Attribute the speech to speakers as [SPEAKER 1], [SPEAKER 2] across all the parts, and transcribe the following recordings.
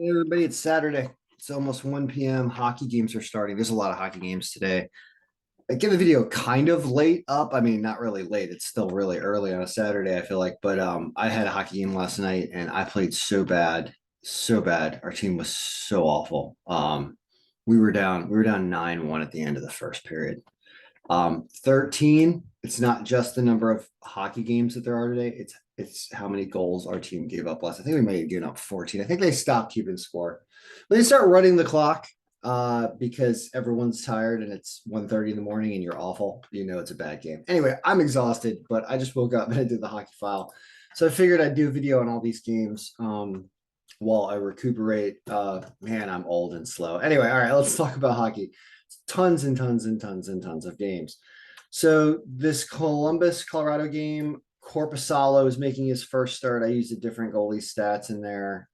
[SPEAKER 1] Hey everybody, it's Saturday. It's almost 1 p.m. Hockey games are starting. There's a lot of hockey games today. I get the video kind of late up. I mean, not really late. It's still really early on a Saturday, I feel like. But I had a hockey game last night and I played so bad, so bad. Our team was so awful. We were down 9-1 at the end of the first period. 13, it's not just the number of hockey games that there are today. It's how many goals our team gave up last. I think we might have given up 14. I think they stopped keeping score. But they start running the clock because everyone's tired and it's 1:30 in the morning and you're awful. You know it's a bad game. Anyway, I'm exhausted, but I just woke up and I did the hockey file. So I figured I'd do a video on all these games while I recuperate. Man, I'm old and slow. Anyway, all right, let's talk about hockey. Tons and tons and tons and tons of games. So this Columbus, Colorado game, Corpusalo is making his first start. I used a different goalie stats in there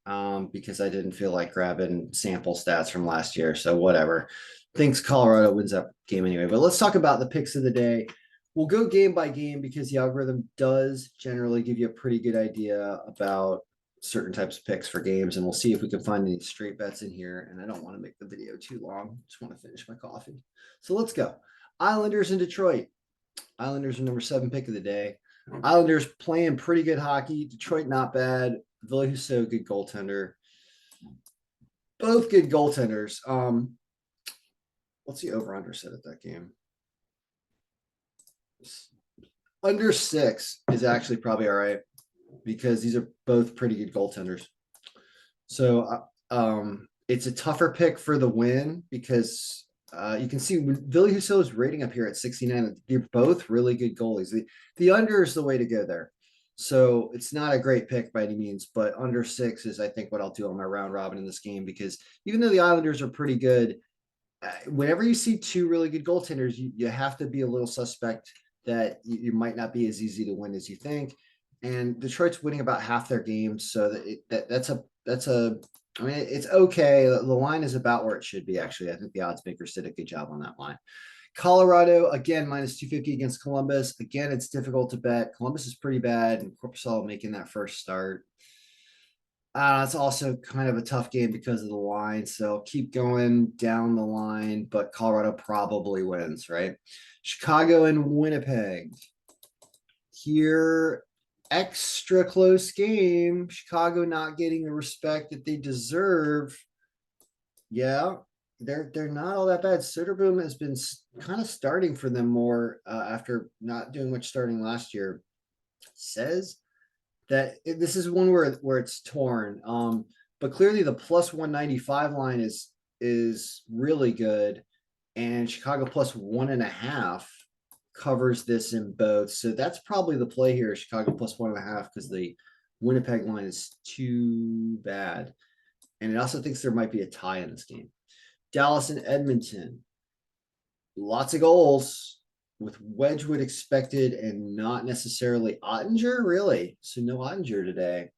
[SPEAKER 1] because I didn't feel like grabbing sample stats from last year. So whatever. Thinks Colorado wins that game anyway. But let's talk about the picks of the day. We'll go game by game because the algorithm does generally give you a pretty good idea about certain types of picks for games, and we'll see if we can find any straight bets in here. And I don't want to make the video too long. Just want to finish my coffee. So let's go. Islanders in Detroit. Islanders are number 7 pick of the day. Islanders playing pretty good hockey. Detroit not bad. Ville Husso, good goaltender. Both good goaltenders. What's the over/under set at that game? Under 6 is actually probably all right because these are both pretty good goaltenders. So it's a tougher pick for the win because you can see Ville Husso's rating up here at 69. They're both really good goalies. The under is the way to go there. So it's not a great pick by any means, but under 6 is, I think, what I'll do on my round robin in this game because even though the Islanders are pretty good, whenever you see two really good goaltenders, you have to be a little suspect that you might not be as easy to win as you think. And Detroit's winning about half their games, so that's a. I mean, it's okay. The line is about where it should be. Actually, I think the odds makers did a good job on that line. Colorado again minus 250 against Columbus. Again, it's difficult to bet. Columbus is pretty bad, and Corpusalo making that first start. It's also kind of a tough game because of the line. So keep going down the line, but Colorado probably wins, right? Chicago and Winnipeg. Here, extra close game. Chicago not getting the respect that they deserve. Yeah, they're not all that bad. Soderboom has been kind of starting for them more after not doing much starting last year. Says that this is one where it's torn. But clearly the plus 195 line is really good, and Chicago plus 1.5 covers this in both. So that's probably the play here, Chicago plus 1.5, because the Winnipeg line is too bad. And it also thinks there might be a tie in this game. Dallas and Edmonton. Lots of goals with Wedgwood expected and not necessarily Ottinger, really. So no Ottinger today.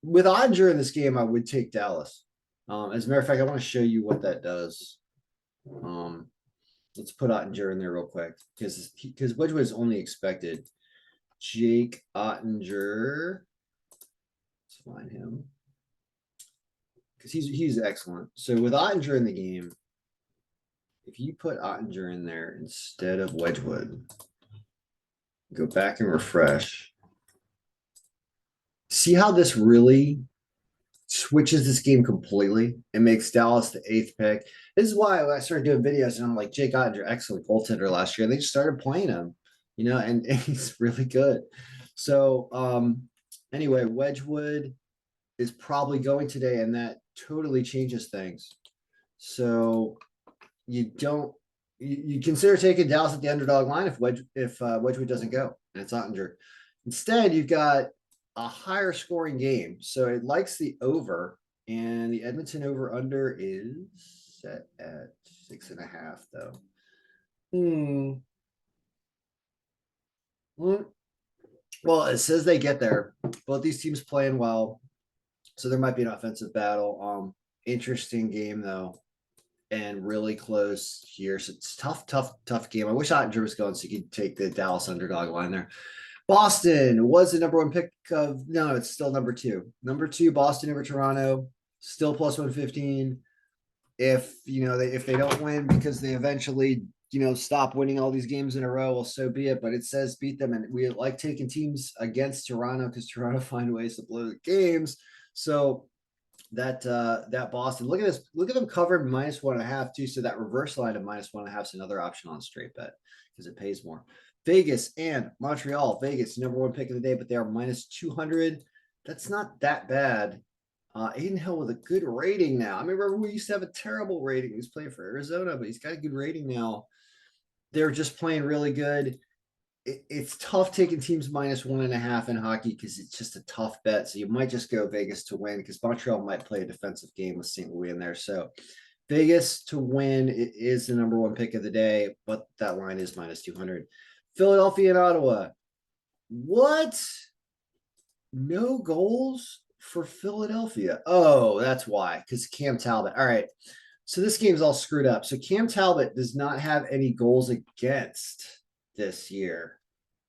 [SPEAKER 1] With Ottinger in this game, I would take Dallas. As a matter of fact, I want to show you what that does. Let's put Ottinger in there real quick because Wedgwood is only expected. Jake Ottinger. Let's find him because he's excellent. So with Ottinger in the game, if you put Ottinger in there instead of Wedgwood, go back and refresh. See how this really switches this game completely and makes Dallas the 8th pick. This is why I started doing videos and I'm like, Jake Ottinger, excellent goaltender last year. They just started playing him, and he's really good. So anyway, Wedgwood is probably going today, and that totally changes things. So you consider taking Dallas at the underdog line if Wedgwood doesn't go, and it's Ottinger. Instead, you've got a higher scoring game. So it likes the over, and the Edmonton over under is set at 6.5 though. Well, it says they get there. Both these teams playing well. So there might be an offensive battle. Interesting game though. And really close here. So it's tough game. I wish Ottinger was going so you could take the Dallas underdog line there. Boston was the number 1 pick of, no, it's still number 2. Number 2, Boston over Toronto. still plus 115. If if they don't win because they eventually stop winning all these games in a row, well, so be it. But it says beat them, and we like taking teams against Toronto because Toronto find ways to blow the games. So that Boston, look at them covered -1.5 too. So that reverse line of -1.5 is another option on straight bet because it pays more. Vegas and Montreal. Vegas, number one pick of the day, but they are -200. That's not that bad. Aiden Hill with a good rating now. I remember we used to have a terrible rating. He's playing for Arizona, but he's got a good rating now. They're just playing really good. It's tough taking teams -1.5 in hockey because it's just a tough bet. So you might just go Vegas to win because Montreal might play a defensive game with St. Louis in there. So Vegas to win is the number one pick of the day, but that line is -200. Philadelphia and Ottawa. What? No goals for Philadelphia. Oh, that's why. Because Cam Talbot. All right. So this game's all screwed up. So Cam Talbot does not have any goals against this year.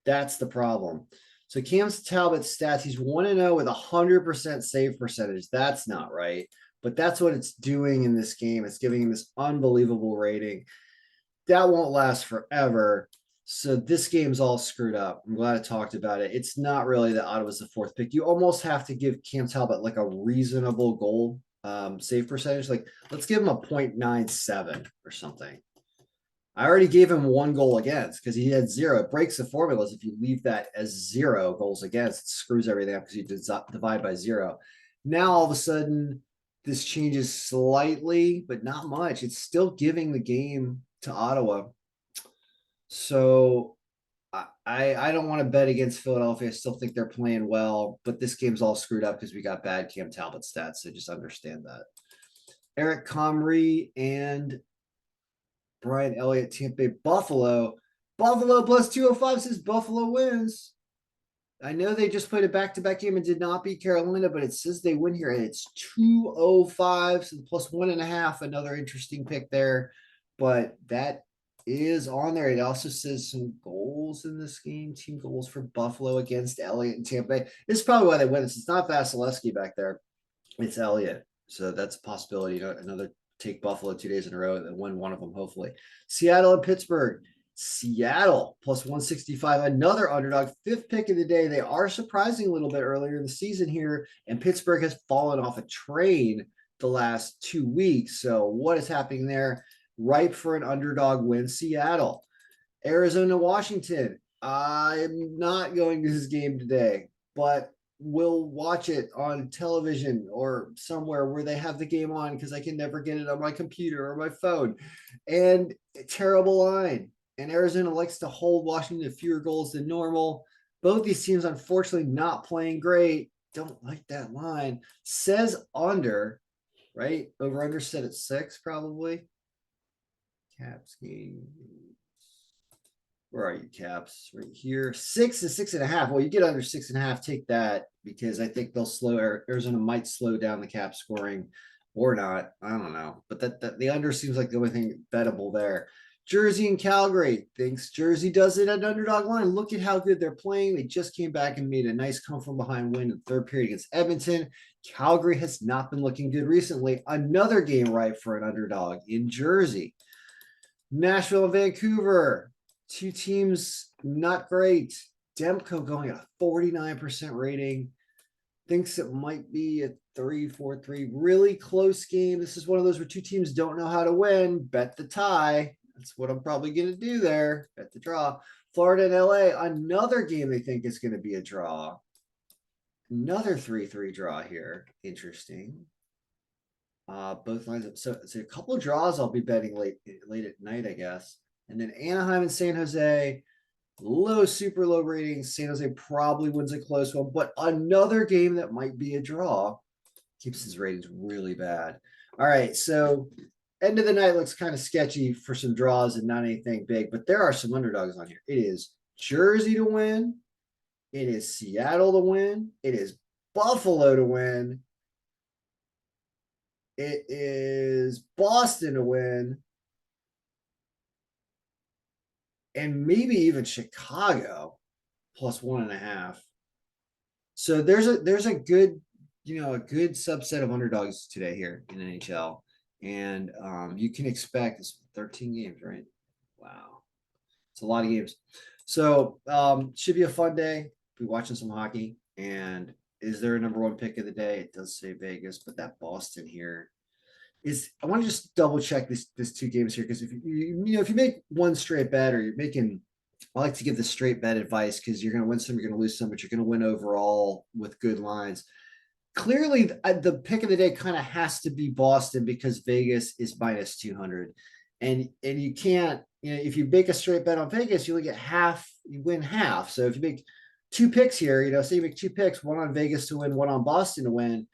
[SPEAKER 1] That's the problem. So Cam Talbot's stats, he's 1-0 with 100% save percentage. That's not right. But that's what it's doing in this game. It's giving him this unbelievable rating. That won't last forever. So this game's all screwed up. I'm glad I talked about it. It's not really that Ottawa's the fourth pick. You almost have to give Cam Talbot like a reasonable goal save percentage. Like let's give him a 0.97 or something. I already gave him one goal against because he had zero. It breaks the formulas if you leave that as 0 goals against. It screws everything up because you divide by 0. Now all of a sudden this changes slightly, but not much. It's still giving the game to Ottawa. So I don't want to bet against Philadelphia. I still think they're playing well, but this game's all screwed up because we got bad Cam Talbot stats. So just understand that. Eric Comrie and Brian Elliott, Tampa Bay, Buffalo. Buffalo plus 205 says Buffalo wins. I know they just played a back-to-back game and did not beat Carolina, but it says they win here, and it's 205, so plus 1.5. Another interesting pick there, but that is on there. It also says some goals in this game, team goals for Buffalo against Elliott and Tampa Bay. This is probably why they win. It's not Vasilevsky back there. It's Elliott. So that's a possibility. Another take Buffalo 2 days in a row and win one of them, hopefully. Seattle and Pittsburgh. Seattle plus 165, another underdog, fifth pick of the day. They are surprising a little bit earlier in the season here, and Pittsburgh has fallen off a train the last 2 weeks. So what is happening there? Ripe for an underdog win. Seattle. Arizona, Washington. I'm not going to this game today, but we'll watch it on television or somewhere where they have the game on because I can never get it on my computer or my phone. And terrible line. And Arizona likes to hold Washington to fewer goals than normal. Both these teams, unfortunately, not playing great. Don't like that line. Says under, right? Over under set at 6, probably. Caps game. Where are you, Caps? Right here. 6 to 6.5. Well, you get under 6.5. Take that because I think they'll Arizona might slow down the cap scoring or not. I don't know. But that the under seems like the only thing bettable there. Jersey and Calgary thinks Jersey does it at underdog line. Look at how good they're playing. They just came back and made a nice come from behind win in the third period against Edmonton. Calgary has not been looking good recently. Another game ripe for an underdog in Jersey. Nashville and Vancouver. Two teams not great. Demko going at a 49% rating. Thinks it might be a 3-4-3. Really close game. This is one of those where two teams don't know how to win. Bet the tie. That's what I'm probably going to do there. Bet the draw. Florida and LA, another game they think is going to be a draw. Another 3-3 draw here. Interesting. Both lines up. So a couple of draws I'll be betting late at night, I guess. And then Anaheim and San Jose, super low ratings. San Jose probably wins a close one, but another game that might be a draw keeps his ratings really bad. All right, so end of the night looks kind of sketchy for some draws and not anything big, but there are some underdogs on here. It is Jersey to win. It is Seattle to win. It is Buffalo to win. It is Boston to win. And maybe even Chicago plus 1.5. So there's a good, a good subset of underdogs today here in NHL. And you can expect it's 13 games, right? Wow. It's a lot of games. So should be a fun day. Be watching some hockey. And is there a number one pick of the day? It does say Vegas, but that Boston here is. I want to just double check this two games here because if you make one straight bet or you're making, I like to give the straight bet advice because you're going to win some, you're going to lose some, but you're going to win overall with good lines. Clearly, the pick of the day kind of has to be Boston because Vegas is minus 200, and you can't. If you make a straight bet on Vegas, you only get half. You win half. So if you make two picks here, say you make two picks, one on Vegas to win, one on Boston to win,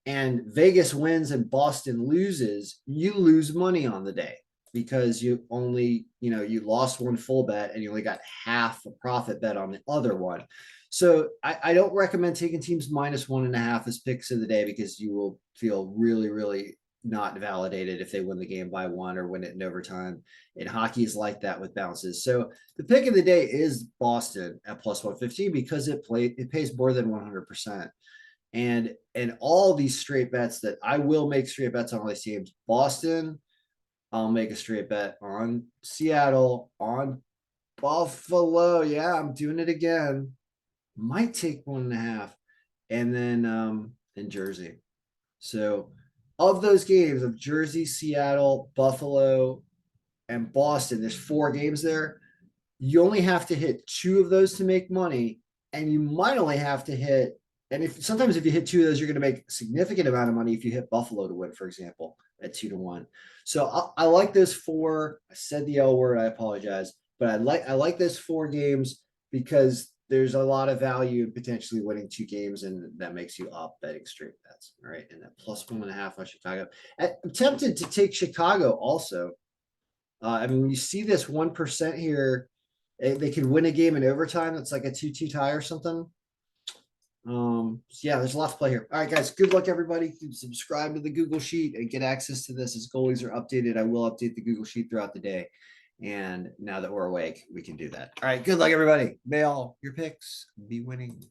[SPEAKER 1] and Vegas wins and Boston loses, you lose money on the day because you only, you lost one full bet and you only got half a profit bet on the other one. So I don't recommend taking teams minus 1.5 as picks of the day because you will feel really, really not validated if they win the game by one or win it in overtime. And hockey is like that with bounces. So the pick of the day is Boston at plus 115 because it pays more than 100%. And all these straight bets that I will make straight bets on all these teams. Boston, I'll make a straight bet on Seattle, on Buffalo. Yeah, I'm doing it again. Might take 1.5, and then in Jersey. So of those games of Jersey, Seattle, Buffalo, and Boston, there's 4 games there. You only have to hit 2 of those to make money, and you might only have to hit. And if you hit 2 of those, you're going to make a significant amount of money if you hit Buffalo to win, for example, at 2-1. So I like those 4. I said the L word. I apologize, but I like those 4 games because there's a lot of value in potentially winning 2 games, and that makes you up betting straight bets. All right, and that plus 1.5 on Chicago. I'm tempted to take Chicago also. When you see this 1% here, they could win a game in overtime. That's like a 2-2 tie or something. Yeah, there's a lot to play here. All right, guys, good luck, everybody. Subscribe to the Google Sheet and get access to this as goalies are updated. I will update the Google Sheet throughout the day. And now that we're awake, we can do that. All right, good luck, everybody. May all your picks be winning.